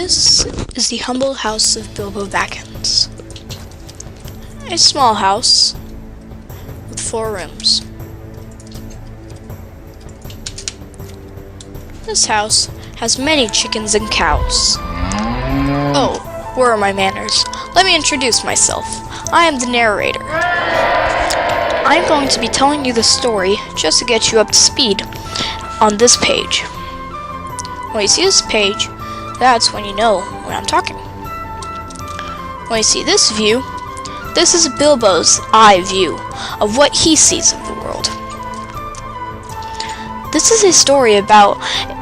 This is the humble house of Bilbo Baggins. A small house with 4 rooms. This house has many chickens and cows. Oh, where are my manners? Let me introduce myself. I am the narrator. I'm going to be telling you the story just to get you up to speed on this page. When you see this page, that's when you know when I'm talking. When you see this view, this is Bilbo's eye view of what he sees of the world. This is a story about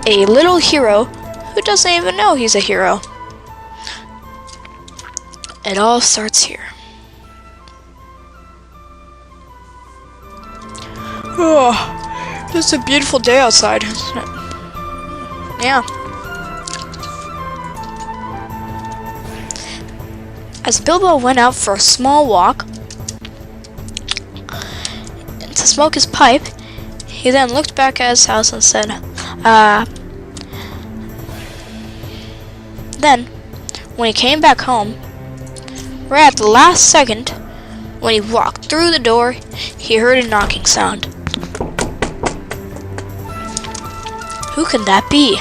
a little hero who doesn't even know he's a hero. It all starts here. Oh, it's a beautiful day outside, isn't it? Yeah. As Bilbo went out for a small walk to smoke his pipe, he then looked back at his house and said, Then, when he came back home, right at the last second, when he walked through the door, he heard a knocking sound. Who can that be?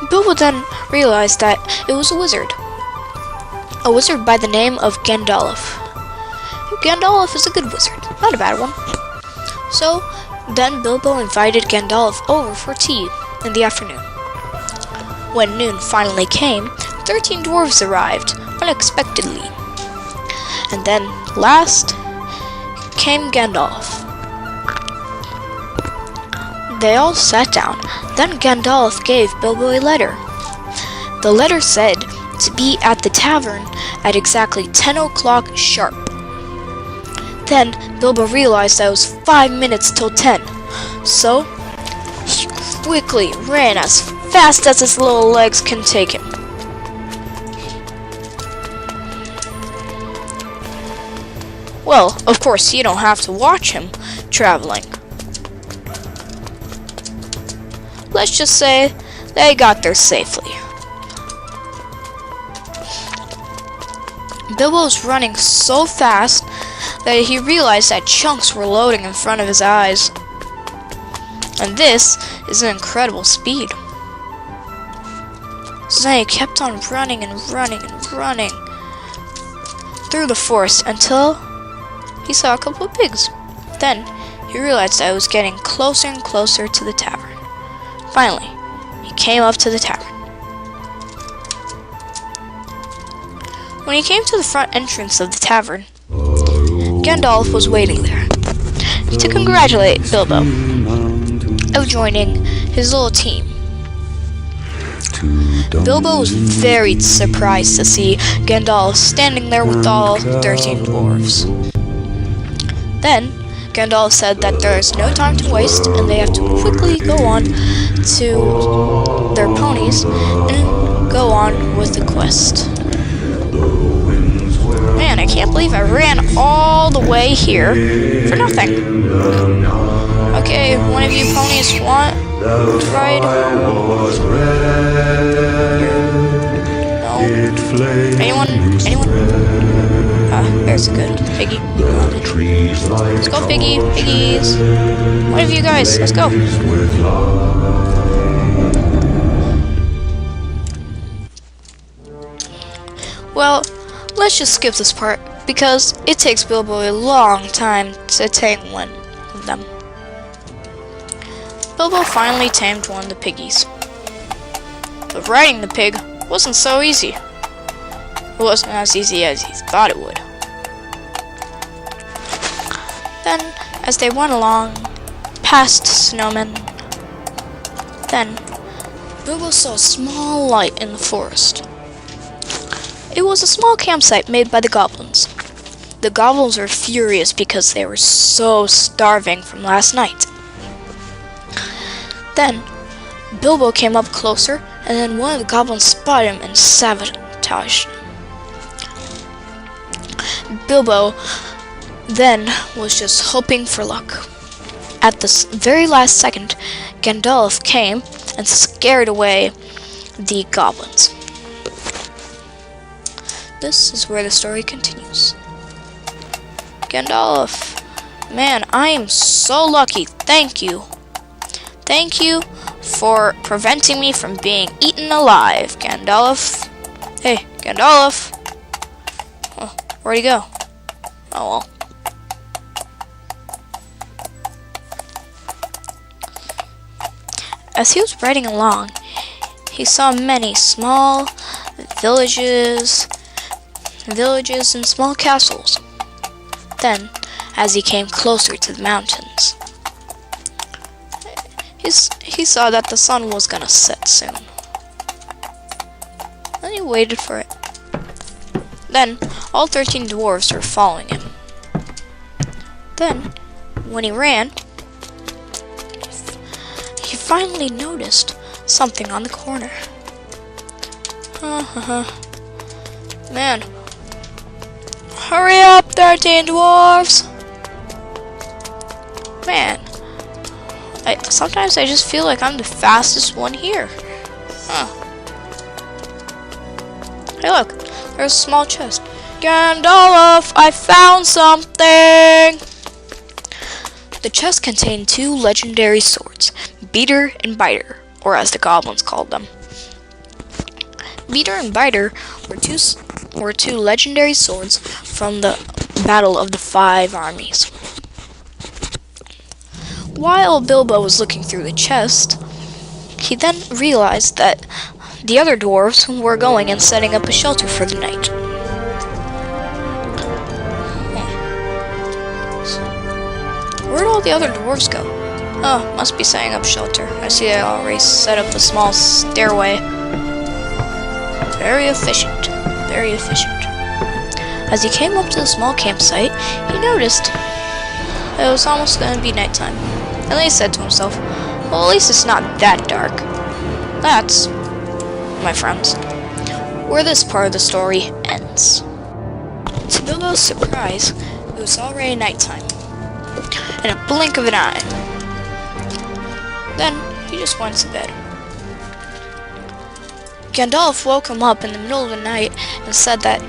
Bilbo then realized that it was a wizard. A wizard by the name of Gandalf. Gandalf is a good wizard, not a bad one. So, then Bilbo invited Gandalf over for tea in the afternoon. When noon finally came, 13 dwarves arrived, unexpectedly. And then, last, came Gandalf. They all sat down. Then Gandalf gave Bilbo a letter. The letter said to be at the tavern at exactly 10 o'clock sharp. Then Bilbo realized that it was 5 minutes till 10, so he quickly ran as fast as his little legs can take him. Well, of course, you don't have to watch him traveling. Let's just say they got there safely. Bilbo was running so fast that he realized that chunks were loading in front of his eyes. And this is an incredible speed. So then he kept on running and running and running through the forest until he saw a couple of pigs. Then he realized that it was getting closer and closer to the tavern. Finally, he came up to the tavern. When he came to the front entrance of the tavern, Gandalf was waiting there to congratulate Bilbo of joining his little team. Bilbo was very surprised to see Gandalf standing there with all 13 dwarves. Then, Gandalf said that there is no time to waste and they have to quickly go on to their ponies and go on with the quest. Man, I can't believe I ran all the way here for nothing. Okay, one of you ponies want to ride? No. Anyone? There's a good piggy. Let's go, piggy. Piggies. One of you guys, let's go. Well, let's just skip this part, because it takes Bilbo a long time to tame one of them. Bilbo finally tamed one of the piggies. But riding the pig wasn't so easy. It wasn't as easy as he thought it would. Then, as they went along, past snowmen, then Bilbo saw a small light in the forest. It was a small campsite made by the goblins. The goblins were furious because they were so starving from last night. Then, Bilbo came up closer, and then one of the goblins spotted him and sabotaged him. Bilbo then was just hoping for luck. At the very last second, Gandalf came and scared away the goblins. This is where the story continues. Gandalf, man, I am so lucky. Thank you. Thank you for preventing me from being eaten alive, Gandalf. Hey, Gandalf. Oh, where'd he go? Oh well. As he was riding along, he saw many small villages and small castles. Then, as he came closer to the mountains, he saw that the sun was gonna set soon. Then he waited for it. Then, all 13 dwarves were following him. Then, when he ran, he finally noticed something on the corner. Man, hurry up, 13 dwarves! Man, sometimes I just feel like I'm the fastest one here. Hey look, there's a small chest. Gandalf, I found something! The chest contained 2 legendary swords, Beater and Biter, or as the goblins called them. Beater and Biter were two legendary swords from the Battle of the 5 Armies. While Bilbo was looking through the chest, he then realized that the other dwarves were going and setting up a shelter for the night. Where'd all the other dwarves go? Oh, must be setting up shelter. I see they already set up a small stairway. Very efficient. Very efficient. As he came up to the small campsite, he noticed it was almost going to be nighttime. And he said to himself, well, at least it's not that dark. That's, my friends, where this part of the story ends. To Bilbo's surprise, it was already nighttime. In a blink of an eye. Then, he just went to bed. Gandalf woke him up in the middle of the night and said that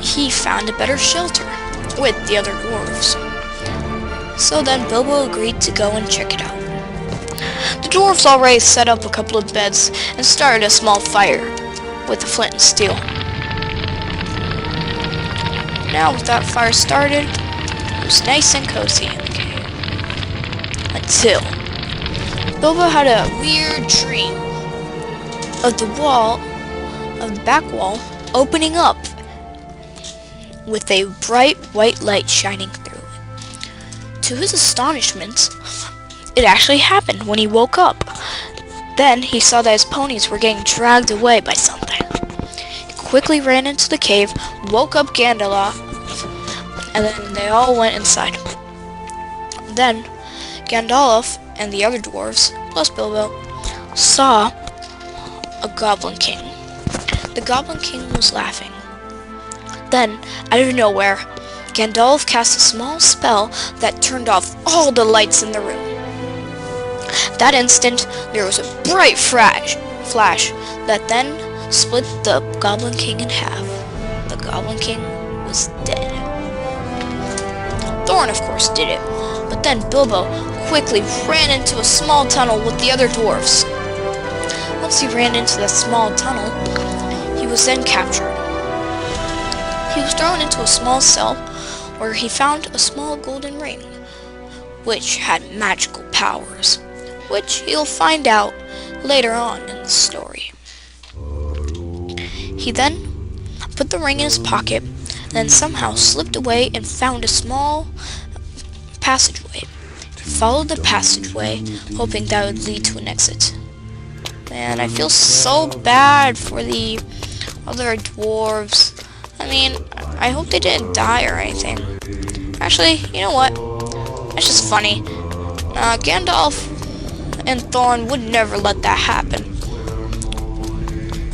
he found a better shelter with the other dwarves. So then Bilbo agreed to go and check it out. The dwarves already set up a couple of beds and started a small fire with a flint and steel. Now with that fire started, it was nice and cozy in the cave. Until Bilbo had a weird dream of the back wall opening up with a bright white light shining through it. To his astonishment, it actually happened when he woke up. Then he saw that his ponies were getting dragged away by something. He quickly ran into the cave, woke up Gandalf, and then they all went inside. Then Gandalf and the other dwarves, plus Bilbo, saw a Goblin King. The Goblin King was laughing. Then, out of nowhere, Gandalf cast a small spell that turned off all the lights in the room. That instant, there was a bright flash that then split the Goblin King in half. The Goblin King was dead. Thorin, of course, did it, but then Bilbo quickly ran into a small tunnel with the other dwarves. Once he ran into the small tunnel, he was then captured. He was thrown into a small cell where he found a small golden ring, which had magical powers, which he'll find out later on in the story. He then put the ring in his pocket, and then somehow slipped away and found a small passageway. He followed the passageway, hoping that would lead to an exit. Man, I feel so bad for the other dwarves. I mean, I hope they didn't die or anything. Actually, you know what? It's just funny. Gandalf and Thorin would never let that happen.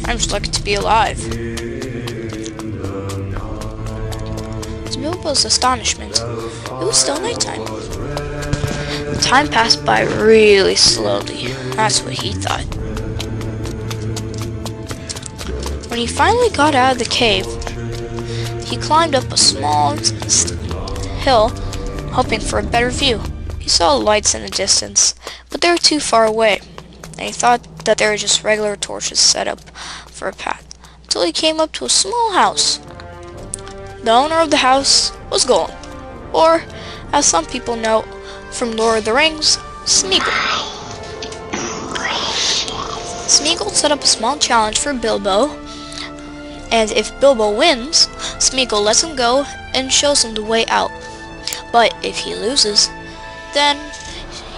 I'm just lucky to be alive. To Bilbo's astonishment, it was still nighttime. The time passed by really slowly. That's what he thought. When he finally got out of the cave, he climbed up a small hill, hoping for a better view. He saw lights in the distance, but they were too far away, and he thought that they were just regular torches set up for a path, until he came up to a small house. The owner of the house was Gollum, or, as some people know from Lord of the Rings, Smeagol. Smeagol set up a small challenge for Bilbo, and if Bilbo wins, Smeagol lets him go and shows him the way out. But if he loses, then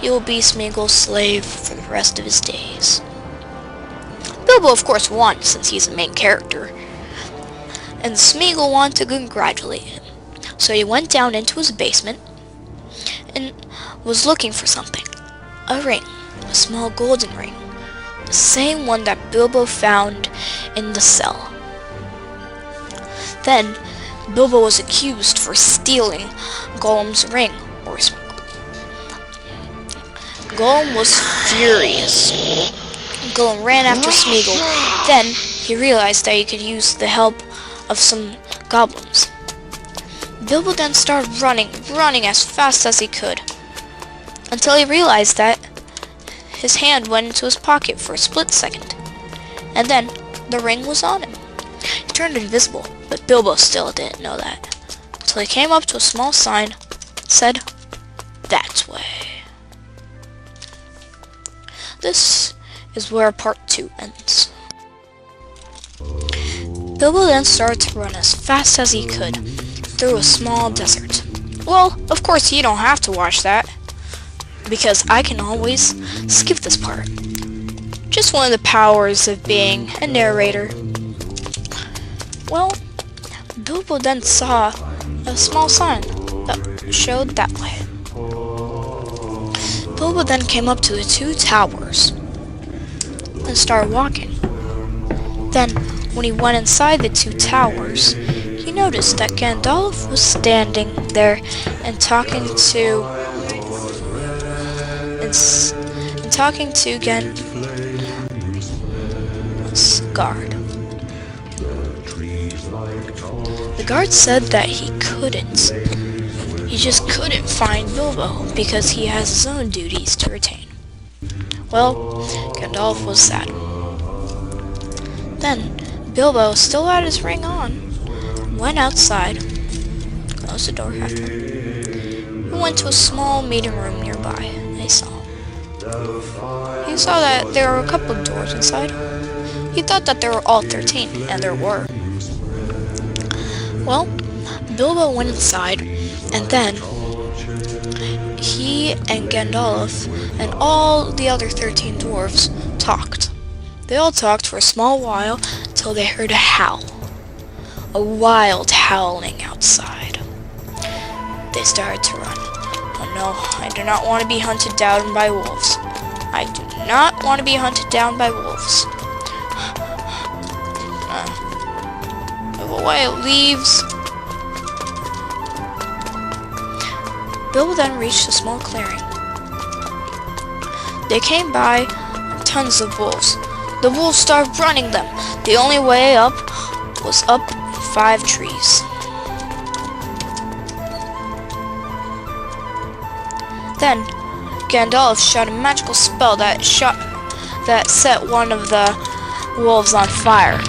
he will be Smeagol's slave for the rest of his days. Bilbo of course won, since he's the main character, and Smeagol wanted to congratulate him. So he went down into his basement and was looking for something. A ring, a small golden ring, the same one that Bilbo found in the cell. Then, Bilbo was accused for stealing Gollum's ring, or Smeagol. Gollum was furious. Gollum ran after Smeagol. Then, he realized that he could use the help of some goblins. Bilbo then started running as fast as he could, until he realized that his hand went into his pocket for a split second, and then the ring was on him. He turned invisible, but Bilbo still didn't know that, until he came up to a small sign that said, "That way." This is where part 2 ends. Bilbo then started to run as fast as he could through a small desert. Well, of course you don't have to watch that, because I can always skip this part. Just one of the powers of being a narrator. Well, Bilbo then saw a small sign that showed that way. Bilbo then came up to the 2 towers and started walking. Then, when he went inside the 2 towers, he noticed that Gandalf was standing there and talking to Gandalf's guard. The guard said that he just couldn't find Bilbo because he has his own duties to retain. Well, Gandalf was sad. Then, Bilbo still had his ring on, went outside, closed the door after him, and went to a small meeting room nearby, and he saw him. He saw that there were a couple of doors inside. He thought that there were all 13, and there were. Well, Bilbo went inside, and then he and Gandalf and all the other 13 dwarves talked. They all talked for a small while until they heard a howl. A wild howling outside. They started to run. Oh no, I do not want to be hunted down by wolves. I do not want to be hunted down by wolves. Move away, leaves. Bilbo then reached a small clearing. They came by tons of wolves. The wolves started running them. The only way up was up 5 trees. Then Gandalf shot a magical spell that set one of the wolves on fire.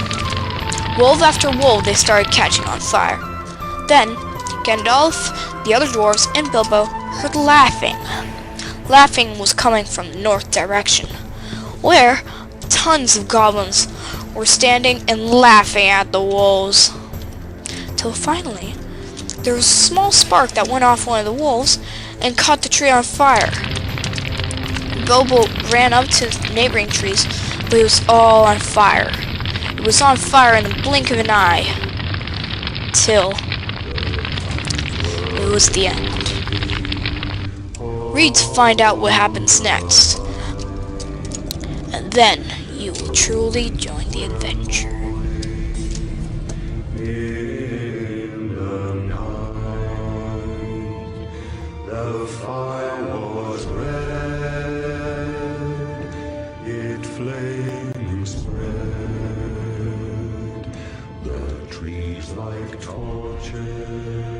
Wolf after wolf, they started catching on fire. Then Gandalf, the other dwarves, and Bilbo heard laughing. Laughing was coming from the north direction, where tons of goblins were standing and laughing at the wolves. Till finally, there was a small spark that went off one of the wolves and caught the tree on fire. Bilbo ran up to the neighboring trees, but it was all on fire. It was on fire in the blink of an eye, till it was the end. Read to find out what happens next, and then you will truly join the adventure. In the night, the fire was red, it flaming spread. tree.